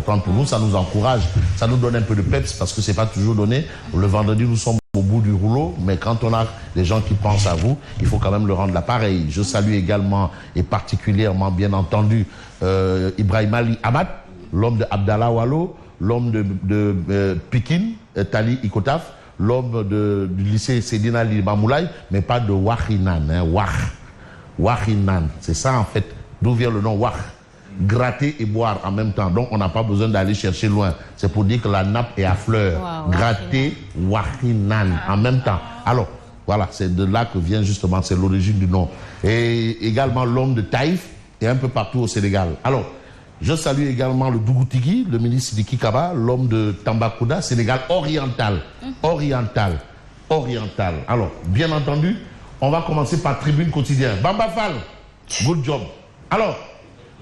importante pour nous, ça nous encourage, ça nous donne un peu de peps parce que c'est pas toujours donné. Le vendredi, nous sommes au bout du rouleau, mais quand on a des gens qui pensent à vous, il faut quand même le rendre l'appareil. Je salue également et particulièrement, bien entendu, Ibrahim Ali Ahmad, l'homme de Abdallah Wallo, l'homme de Pikin, Tali Ikotaf, l'homme du lycée Sedina Limamoulaye, mais pas de Wahinan, hein, Wahinan, c'est ça en fait, d'où vient le nom Wah. Gratter et boire en même temps, donc on n'a pas besoin d'aller chercher loin, c'est pour dire que la nappe est à fleur. Wow, gratter, Wahinan en même temps. Alors, voilà, c'est de là que vient justement, c'est l'origine du nom. Et également l'homme de Taïf et un peu partout au Sénégal. Alors, je salue également le Dougoutigui, le ministre Sidiki Kaba, l'homme de Tambacounda, Sénégal oriental. Oriental. Alors, bien entendu, on va commencer par Tribune Quotidien. Bamba Fall, good job. Alors,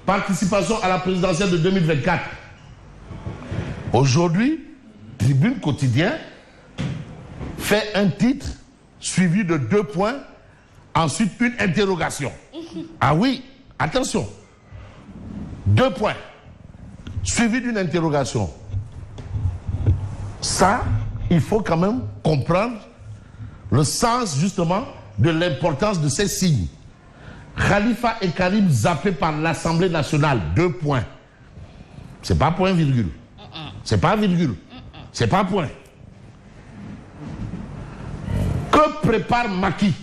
participation à la présidentielle de 2024. Aujourd'hui, Tribune Quotidien fait un titre suivi de 2 points, ensuite une interrogation. Ah oui, attention. 2 points, suivi d'une interrogation. Ça, il faut quand même comprendre le sens justement de l'importance de ces signes. Khalifa et Karim zappés par l'Assemblée nationale, 2 points. C'est pas point virgule. C'est pas virgule. C'est pas point. Que prépare Macky?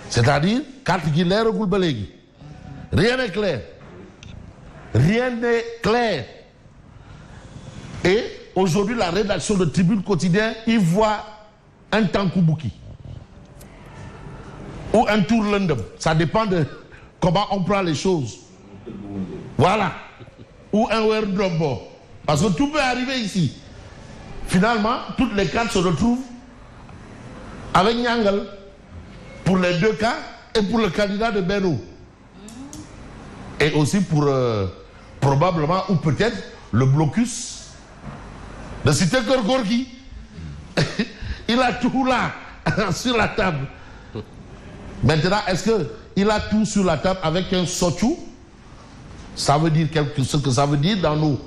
C'est-à-dire, carte Guilherme Goulbelegui. Rien n'est clair. Rien n'est clair. Et aujourd'hui, la rédaction de Tribune Quotidien y voit un Tankoubuki ou un Tour London. Ça dépend de comment on prend les choses. Voilà. Ou un Werdrombo. Parce que tout peut arriver ici. Finalement, toutes les cartes se retrouvent avec Nyangal pour les 2 cas et pour le candidat de Beno. Et aussi pour probablement ou peut-être le blocus de Cité Gorgui. Il a tout là sur la table. Maintenant, est-ce qu'il a tout sur la table avec un sochou? Ça veut dire ce que ça veut dire dans nos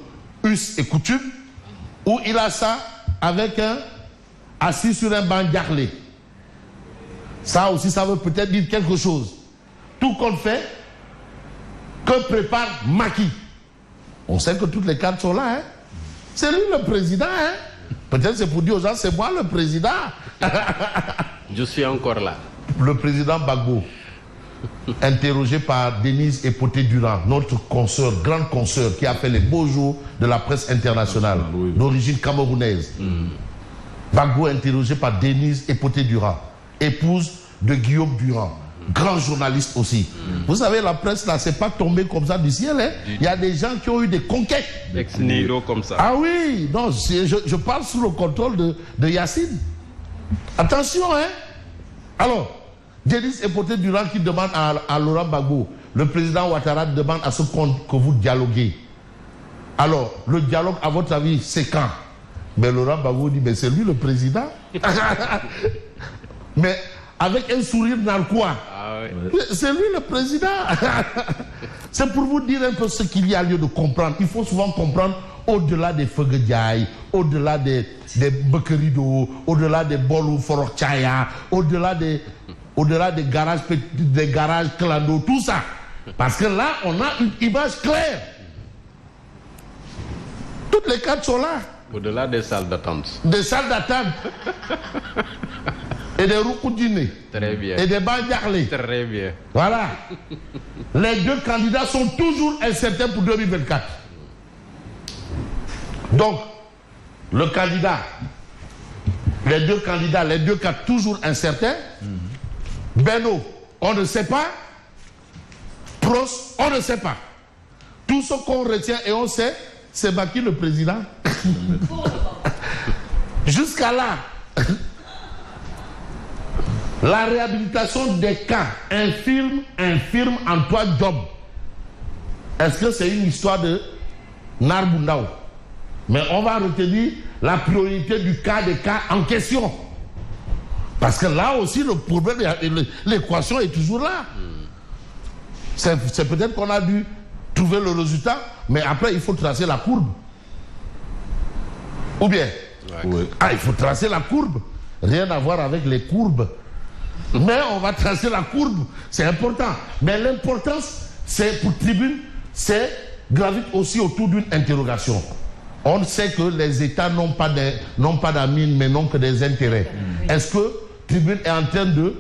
us et coutumes. Ou il a ça avec un assis sur un banc d'arlé. Ça aussi, ça veut peut-être dire quelque chose. Tout compte fait, que prépare Macky? On sait que toutes les cartes sont là. Hein? C'est lui le président. Hein? Peut-être c'est pour dire aux gens, c'est moi le président. Je suis encore là. Le président Gbagbo, interrogé par Denise Epoté-Durand, notre consoeur, grande consoeur, qui a fait les beaux jours de la presse internationale, d'origine camerounaise. Gbagbo interrogé par Denise Epoté-Durand, épouse de Guillaume Durand, grand journaliste aussi. Vous savez, la presse là, c'est pas tombé comme ça du ciel. Hein? Il y a des gens qui ont eu des conquêtes. Ex nihilo comme ça. Ah oui, non, je parle sous le contrôle de Yacine. Attention, hein. Alors, Denise Epoté-Durand qui demande à Laurent Gbagbo, le président Ouattara demande à ce que vous dialoguez. Alors, le dialogue, à votre avis, c'est quand? Mais Laurent Gbagbo dit, mais c'est lui le président. Mais avec un sourire narquois. Ah oui. C'est lui le président. C'est pour vous dire un peu ce qu'il y a lieu de comprendre. Il faut souvent comprendre au-delà des Feuguediaï, au-delà des Bekerido, au-delà des Bolou Forokchaya, au-delà des garages clando, tout ça. Parce que là, on a une image claire. Toutes les cartes sont là. Au-delà des salles d'attente. Des salles d'attente. Et des Roukoudine. Très bien. Et des Bandiarlé. Très bien. Voilà. Les 2 candidats sont toujours incertains pour 2024. Donc, le candidat, les 2 candidats, les 2 cas toujours incertains. Beno, on ne sait pas. Pros, on ne sait pas. Tout ce qu'on retient et on sait, c'est Macky le président. Jusqu'à là, la réhabilitation des cas infirme Antoine Job. Est-ce que c'est une histoire de Narbundao? Mais on va retenir la priorité du cas des cas en question. Parce que là aussi, le problème, l'équation est toujours là. C'est peut-être qu'on a dû trouver le résultat mais après, il faut tracer la courbe. Ou bien il faut tracer la courbe. Rien à voir avec les courbes. Mais on va tracer la courbe. C'est important. Mais l'importance, c'est pour Tribune, c'est gravite aussi autour d'une interrogation. On sait que les États n'ont pas d'amis, mais n'ont que des intérêts. Est-ce que Tribune est en train de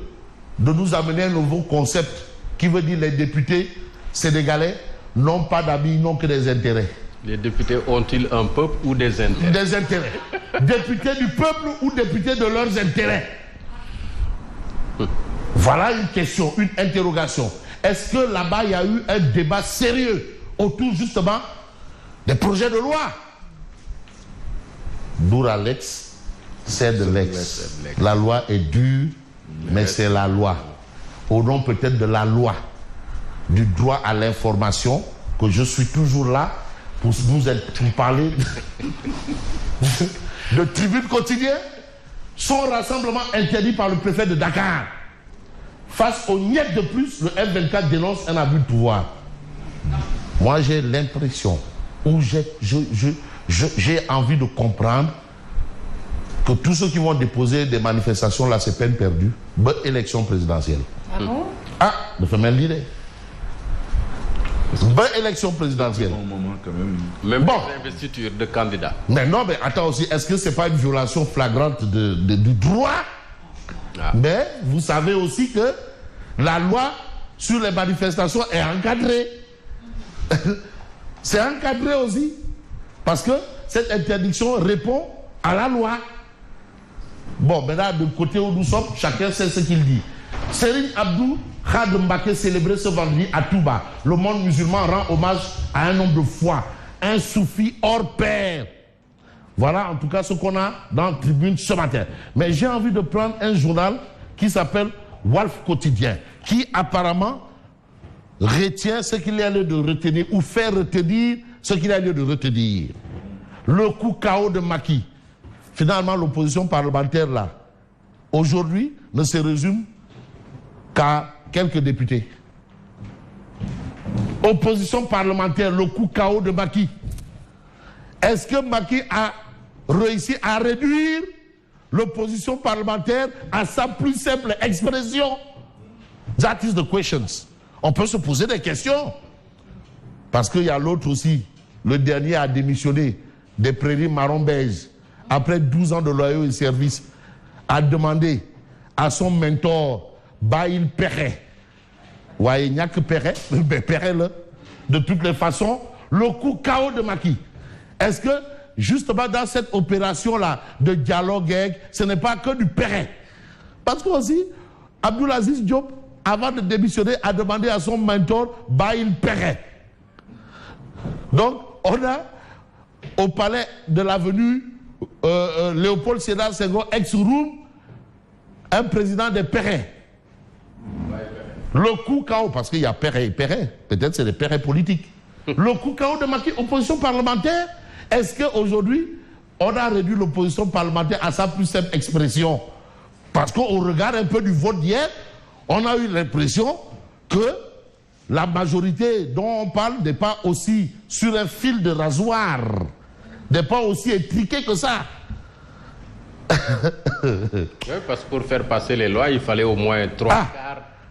nous amener un nouveau concept qui veut dire les députés sénégalais n'ont pas d'amis, n'ont que des intérêts? Les députés ont-ils un peuple ou des intérêts? Des intérêts. Députés du peuple ou députés de leurs intérêts? Voilà une question, une interrogation. Est-ce que là-bas, il y a eu un débat sérieux autour justement des projets de loi? Dura lex, c'est de l'ex. La loi est dure, mais c'est la loi. Au nom peut-être de la loi, du droit à l'information, que je suis toujours là pour parler de Tribune Quotidien. Son rassemblement interdit par le préfet de Dakar. Face aux niettes de plus, le F24 dénonce un abus de pouvoir. Moi, j'ai l'impression, ou j'ai envie de comprendre que tous ceux qui vont déposer des manifestations là, c'est peine perdue. Bonne élection présidentielle. Ah bon? Ah, de faire même l'idée. Bonne élection présidentielle. Bon moment quand même. Même Bon. les investitures de candidats. Mais non, mais attends aussi, est-ce que c'est pas une violation flagrante du droit? Mais vous savez aussi que la loi sur les manifestations est encadrée. C'est encadré aussi. Parce que cette interdiction répond à la loi. Bon, maintenant, du côté où nous sommes, chacun sait ce qu'il dit. Serigne Abdou Khadr Mbacké célébré ce vendredi à Touba. Le monde musulman rend hommage à un homme de foi, un soufi hors pair. Voilà en tout cas ce qu'on a dans Tribune ce matin. Mais j'ai envie de prendre un journal qui s'appelle Walf Quotidien, qui apparemment retient ce qu'il y a lieu de retenir, ou fait retenir ce qu'il y a lieu de retenir. Le coup KO de Macky. Finalement, l'opposition parlementaire là, aujourd'hui, ne se résume qu'à quelques députés. Opposition parlementaire, le coup KO de Macky. Est-ce que Macky a réussi à réduire l'opposition parlementaire à sa plus simple expression? That is the questions. On peut se poser des questions. Parce qu'il y a l'autre aussi. Le dernier a démissionné des Prairies marron beige. Après 12 ans de loyaux et service, a demandé à son mentor, Baïl Perret. Ouais, il n'y a que Perret, mais Perret là. De toutes les façons, le coup KO de Macky. Est-ce que, justement, dans cette opération-là de dialogue, ce n'est pas que du Perret? Parce que aussi, Abdoulaziz Diop, avant de démissionner, a demandé à son mentor, Baïl Perret. Donc, on a, au palais de l'avenue Léopold Sédar Senghor, ex-Roum, un président de Perret. Le coup KO, parce qu'il y a Perret et Perret, peut-être c'est des Perret politiques. Le coup KO de Macky, opposition parlementaire. Est-ce qu'aujourd'hui, on a réduit l'opposition parlementaire à sa plus simple expression? Parce qu'on regarde un peu du vote d'hier, on a eu l'impression que la majorité dont on parle n'est pas aussi sur un fil de rasoir, n'est pas aussi étriquée que ça. Oui, parce que pour faire passer les lois, il fallait au moins trois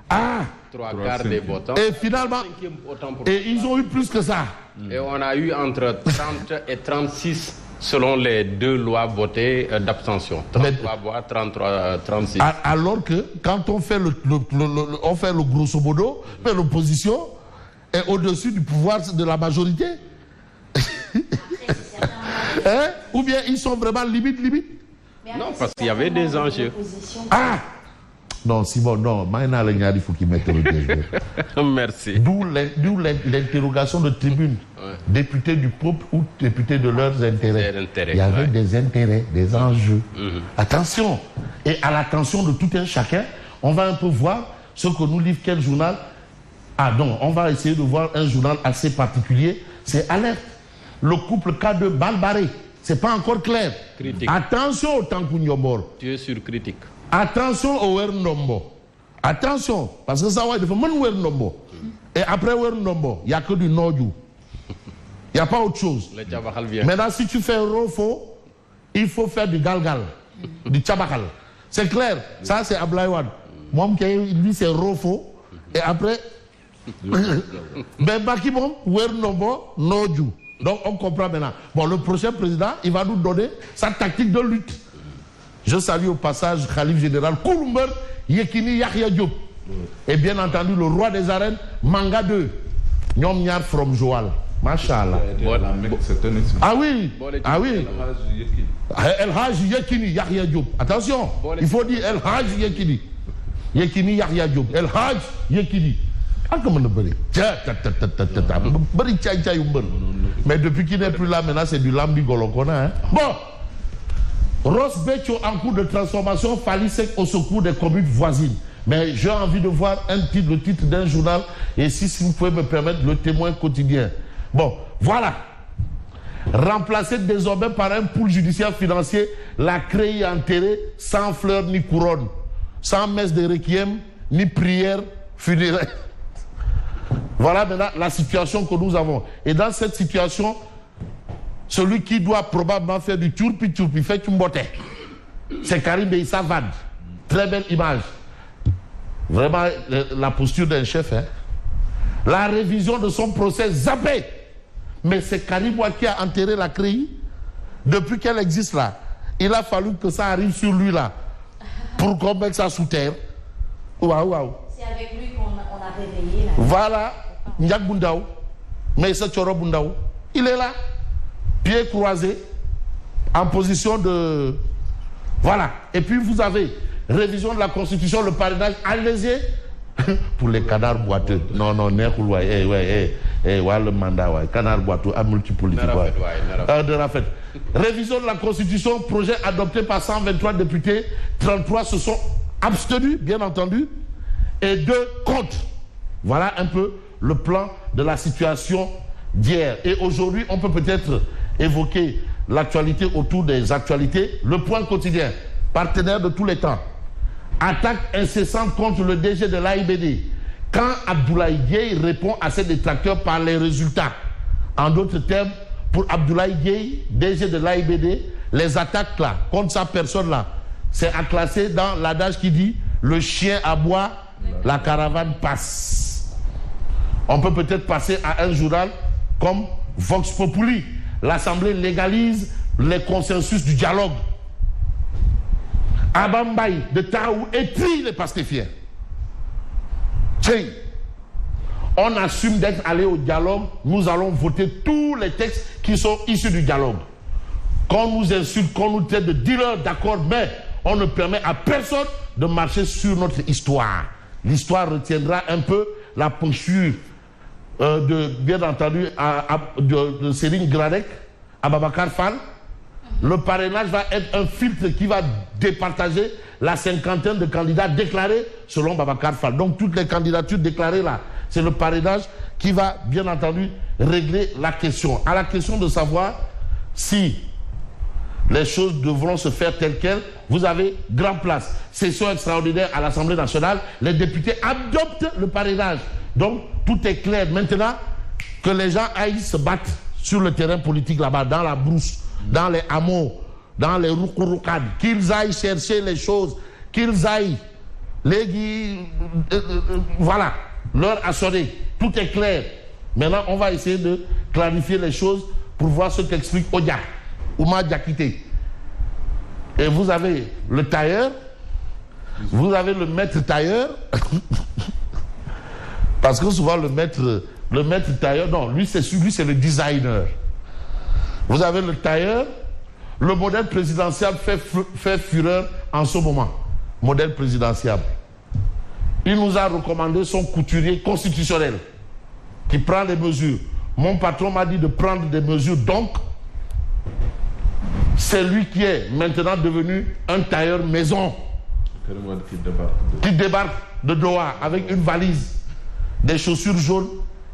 quarts des votants. Et finalement, et ils ont eu plus que ça. Et on a eu entre 30 et 36 selon les deux lois votées d'abstention. 33 voix, 36. Alors que quand on fait le grosso modo, mais l'opposition est au-dessus du pouvoir de la majorité. Hein? Ou bien ils sont vraiment limite. Non, parce qu'il y avait des enjeux. Ah! Non, Simon, non. Maintenant, il faut qu'ils mettent le DG. Merci. D'où l'interrogation de Tribune. Ouais. Députés du peuple ou députés de leurs intérêts. Il y avait des intérêts, des enjeux. Attention. Et à l'attention de tout un chacun, on va un peu voir ce que nous livre quel journal. Ah non, on va essayer de voir un journal assez particulier. C'est Alerte. Le couple K2 Balbaré. C'est pas encore clair. Critique. Attention au Tankou Nyombor. Tu es sur critique. Attention au Wernombo. Attention, parce que ça va être Wernombo. Et après Wernombo, il n'y a que du Nodju. Il n'y a pas autre chose. Maintenant, si tu fais Rofo, il faut faire du galgal, du tchabakal. C'est clair. Ça, c'est Ablaïwan. Moi, il dit c'est Rofo. Et après, ben Bakimom, Wernobo, Noju. Donc, on comprend maintenant. Bon, le prochain président, il va nous donner sa tactique de lutte. Je salue au passage Khalif général Koulumber, Yekini Yahya Diop. Et bien entendu, le roi des arènes, Manga 2. Nyom Nyar from Joal. Machallah. Ah oui, ah oui. El Haj Yekini Yahya Diop. Attention, il faut dire El Haj Yekini. Yekini Yahya Diop. El Haj Yekini. Ah, comment on peut dire? Mais depuis qu'il n'est plus là, maintenant, c'est du lambi golokona. Bon. Ross Bécho en cours de transformation, Falisek au secours des communes voisines. Mais j'ai envie de voir le titre d'un journal, et si vous pouvez me permettre, le Témoin quotidien. Bon, voilà. Remplacé désormais par un pool judiciaire financier, la CREI enterrée sans fleurs ni couronne, sans messe de requiem, ni prière funéraire. Voilà maintenant la situation que nous avons. Et dans cette situation, celui qui doit probablement faire du turpi, fait Tumbote. C'est Karim Beissa Wade. Très belle image. Vraiment, la posture d'un chef. Hein. La révision de son procès zappé. Mais c'est Karim Wade qui a enterré la CREI. Depuis qu'elle existe là, il a fallu que ça arrive sur lui là. Pour qu'on mette ça sous terre. Waouh. C'est avec lui qu'on a réveillé là. Voilà. Ndiak Bundaou. Mais c'est Choro Bundaou. Il est là. Pieds croisés. En position de... Voilà. Et puis vous avez révision de la Constitution, le parrainage allégé pour les canards boiteux. Non, le mandat, canard boiteux, à multipolitique. Révision de la Constitution, projet adopté par 123 députés, 33 se sont abstenus, bien entendu, et 2 contre. Voilà un peu le plan de la situation d'hier. Et aujourd'hui, on peut peut-être évoquer l'actualité autour des actualités. Le Point quotidien, partenaire de tous les temps. Attaque incessante contre le DG de l'AIBD. Quand Abdoulaye Gueye répond à ses détracteurs par les résultats. En d'autres termes, pour Abdoulaye Gueye, DG de l'AIBD, les attaques là, contre sa personne là, c'est à classer dans l'adage qui dit « le chien aboie, la caravane passe ». On peut peut-être passer à un journal comme Vox Populi. L'Assemblée légalise les consensus du dialogue. Abambaye de Taou étrie les pastéfiens. On assume d'être allé au dialogue, nous allons voter tous les textes qui sont issus du dialogue. Qu'on nous insulte, qu'on nous traite de dealers, d'accord, mais on ne permet à personne de marcher sur notre histoire. L'histoire retiendra un peu la posture bien entendu, de Céline Gradec, Ababakar Fall. Le parrainage va être un filtre qui va départager la cinquantaine de candidats déclarés selon Babakar Fall. Donc toutes les candidatures déclarées là, c'est le parrainage qui va bien entendu régler la question. À la question de savoir si les choses devront se faire telles quelles, vous avez grand place. Session extraordinaire à l'Assemblée nationale, les députés adoptent le parrainage. Donc tout est clair. Maintenant que les gens aillent se battre sur le terrain politique là-bas, dans la brousse, dans les hameaux, dans les roukourokades, qu'ils aillent chercher les choses, qu'ils aillent, voilà, l'heure a sonné, tout est clair. Maintenant, on va essayer de clarifier les choses pour voir ce qu'explique Odia, Ouma Diakité. Et vous avez le tailleur, vous avez le maître tailleur, parce que souvent le maître tailleur, non, lui c'est le designer. Vous avez le tailleur, le modèle présidentiel fait fureur en ce moment. Modèle présidentiel. Il nous a recommandé son couturier constitutionnel qui prend des mesures. Mon patron m'a dit de prendre des mesures, donc c'est lui qui est maintenant devenu un tailleur maison. Qui débarque de Doha avec une valise, des chaussures jaunes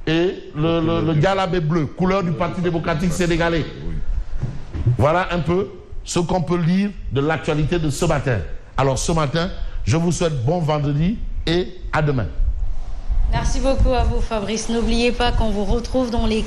et le galabé bleu, couleur du Parti démocratique sénégalais. Voilà un peu ce qu'on peut lire de l'actualité de ce matin. Alors ce matin, je vous souhaite bon vendredi et à demain. Merci beaucoup à vous Fabrice. N'oubliez pas qu'on vous retrouve dans les